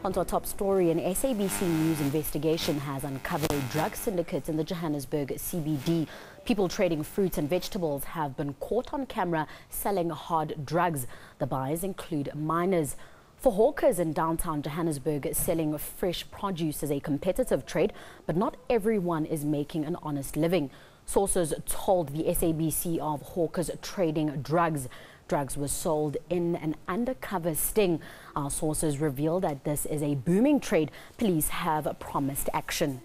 Onto our top story, an SABC News investigation has uncovered a drug syndicate in the Johannesburg CBD. People trading fruits and vegetables have been caught on camera selling hard drugs. The buyers include minors. For hawkers in downtown Johannesburg, selling fresh produce is a competitive trade, but not everyone is making an honest living. Sources told the SABC of hawkers trading drugs. Drugs were sold in an undercover sting. Our sources reveal that this is a booming trade. Police have promised action.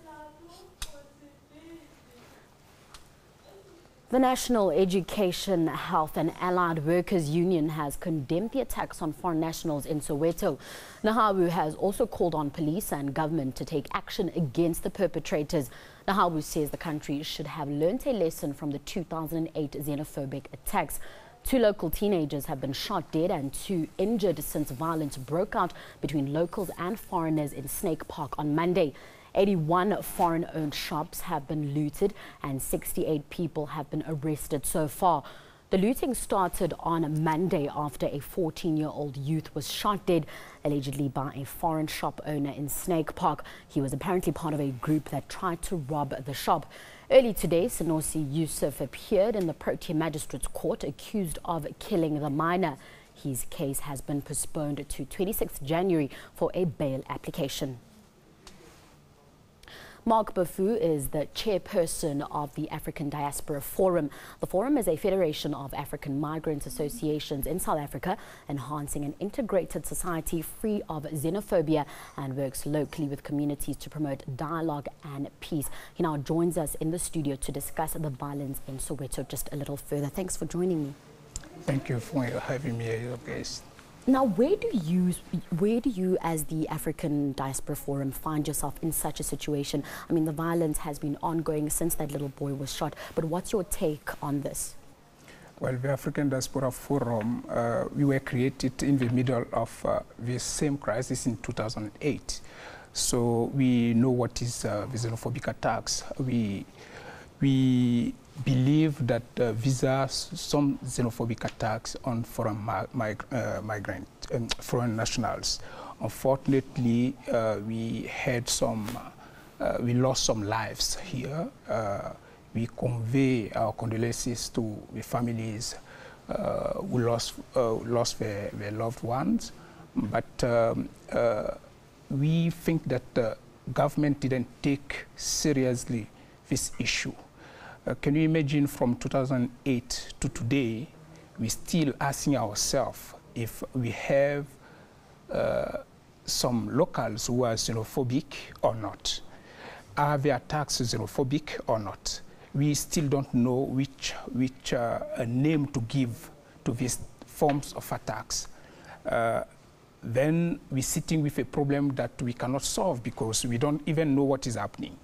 The National Education, Health and Allied Workers Union has condemned the attacks on foreign nationals in Soweto. Nahawu has also called on police and government to take action against the perpetrators. Nahawu says the country should have learnt a lesson from the 2008 xenophobic attacks. 2 local teenagers have been shot dead and 2 injured since violence broke out between locals and foreigners in Snake Park on Monday. 81 foreign-owned shops have been looted and 68 people have been arrested so far. The looting started on Monday after a 14-year-old youth was shot dead, allegedly by a foreign shop owner in Snake Park. He was apparently part of a group that tried to rob the shop. Early today, Sanusi Yusuf appeared in the Protea Magistrates Court accused of killing the minor. His case has been postponed to 26 January for a bail application. Marc Gbaffou is the chairperson of the African Diaspora Forum. The forum is a federation of African migrants associations in South Africa, enhancing an integrated society free of xenophobia, and works locally with communities to promote dialogue and peace. He now joins us in the studio to discuss the violence in Soweto just a little further. Thanks for joining me. Thank you for having me as your guest. Now, where do you as the African Diaspora Forum find yourself in such a situation? I mean, the violence has been ongoing since that little boy was shot, but what's your take on this? Well, the African Diaspora Forum, we were created in the middle of the same crisis in 2008. So we know what is the xenophobic attacks. We believe that these are some xenophobic attacks on foreign foreign nationals. Unfortunately, we lost some lives here. We convey our condolences to the families who lost their loved ones. But we think that the government didn't take seriously this issue. Can you imagine from 2008 to today, we're still asking ourselves if we have some locals who are xenophobic or not. Are the attacks xenophobic or not? We still don't know which name to give to these forms of attacks. Then we're sitting with a problem that we cannot solve because we don't even know what is happening.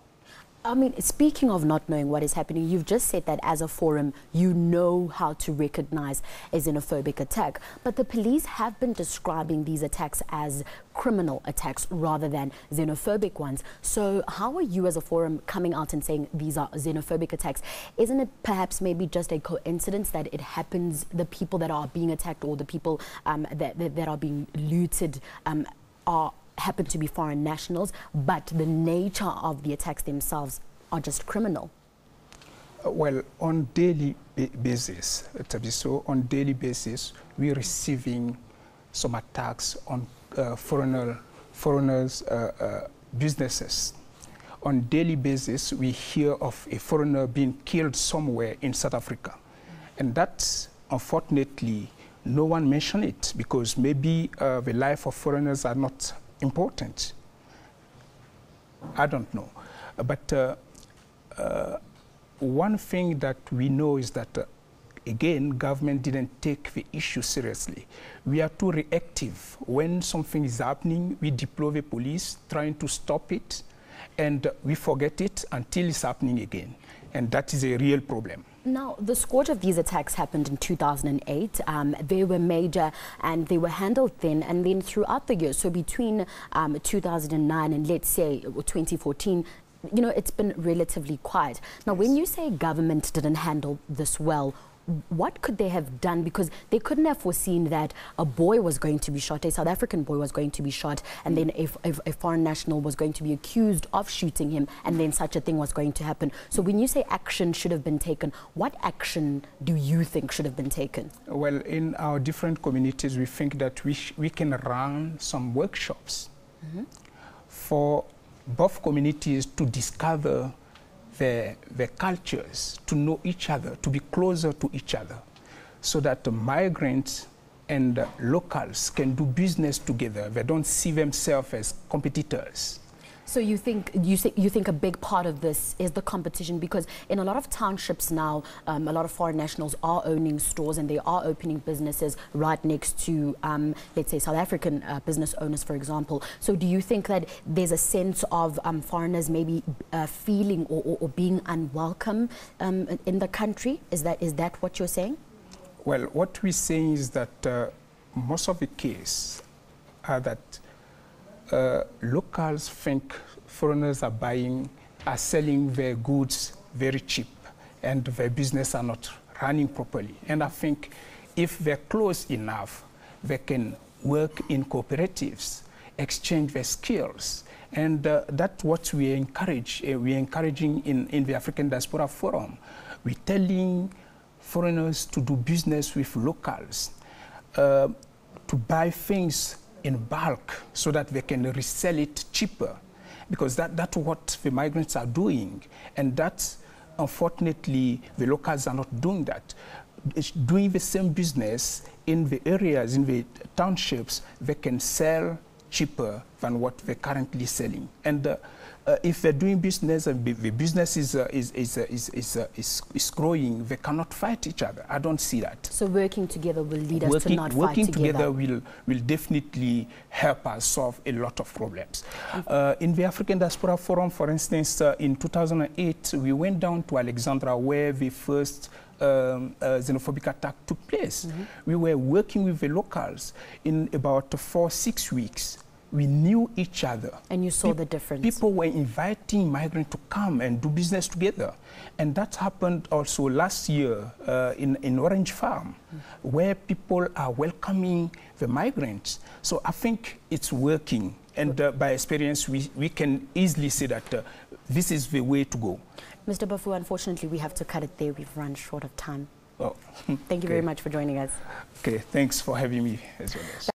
I mean, speaking of not knowing what is happening, you've just said that as a forum, you know how to recognize a xenophobic attack. But the police have been describing these attacks as criminal attacks rather than xenophobic ones. So how are you as a forum coming out and saying these are xenophobic attacks? Isn't it perhaps maybe just a coincidence that it happens, the people that are being attacked or the people that are being looted happen to be foreign nationals, but the nature of the attacks themselves are just criminal? Well, on daily basis, on daily basis, we're receiving some attacks on foreigners' businesses. On daily basis, we hear of a foreigner being killed somewhere in South Africa. And that's, unfortunately, no one mentioned it because maybe the life of foreigners are not important. I don't know. But one thing that we know is that, again, government didn't take the issue seriously. We are too reactive. When something is happening, we deploy the police trying to stop it, and we forget it until it's happening again. And that is a real problem. Now, the scourge of these attacks happened in 2008. They were major and they were handled then and then throughout the years. So between 2009 and let's say 2014, you know, it's been relatively quiet. Now, when you say government didn't handle this well, what could they have done? Because they couldn't have foreseen that a boy was going to be shot, a South African boy was going to be shot, and then a foreign national was going to be accused of shooting him, and then such a thing was going to happen. So when you say action should have been taken, what action do you think should have been taken? Well, in our different communities, we think that we can run some workshops for both communities to discover their cultures, to know each other, to be closer to each other, so that the migrants and locals can do business together. They don't see themselves as competitors. So you think a big part of this is the competition, because in a lot of townships now, a lot of foreign nationals are owning stores and they are opening businesses right next to, let's say, South African business owners, for example. So do you think that there's a sense of foreigners maybe feeling or being unwelcome in the country? Is that what you're saying? Well, what we're saying is that most of the cases are that locals think foreigners are selling their goods very cheap, and their business are not running properly. And I think if they're close enough, they can work in cooperatives, exchange their skills. And that's what we encourage. We're encouraging in the African Diaspora Forum. We're telling foreigners to do business with locals, to buy things in bulk so that they can resell it cheaper, because that's what the migrants are doing, and that's, unfortunately, the locals are not doing that. It's doing the same business in the areas, in the townships, they can sell cheaper than what they're currently selling. And if they're doing business and the business is growing, they cannot fight each other. I don't see that. So working together will lead us to not fight working together. will definitely help us solve a lot of problems. In the African Diaspora Forum, for instance, in 2008, we went down to Alexandra where the first xenophobic attack took place. We were working with the locals in about 4-6 weeks. We knew each other. And you saw the difference. People were inviting migrants to come and do business together. And that happened also last year in Orange Farm, where people are welcoming the migrants. So I think it's working. And by experience, we can easily say that this is the way to go. Mr. Gbaffou, unfortunately, we have to cut it there. We've run short of time. Oh, Thank you very much for joining us. Okay, thanks for having me as well.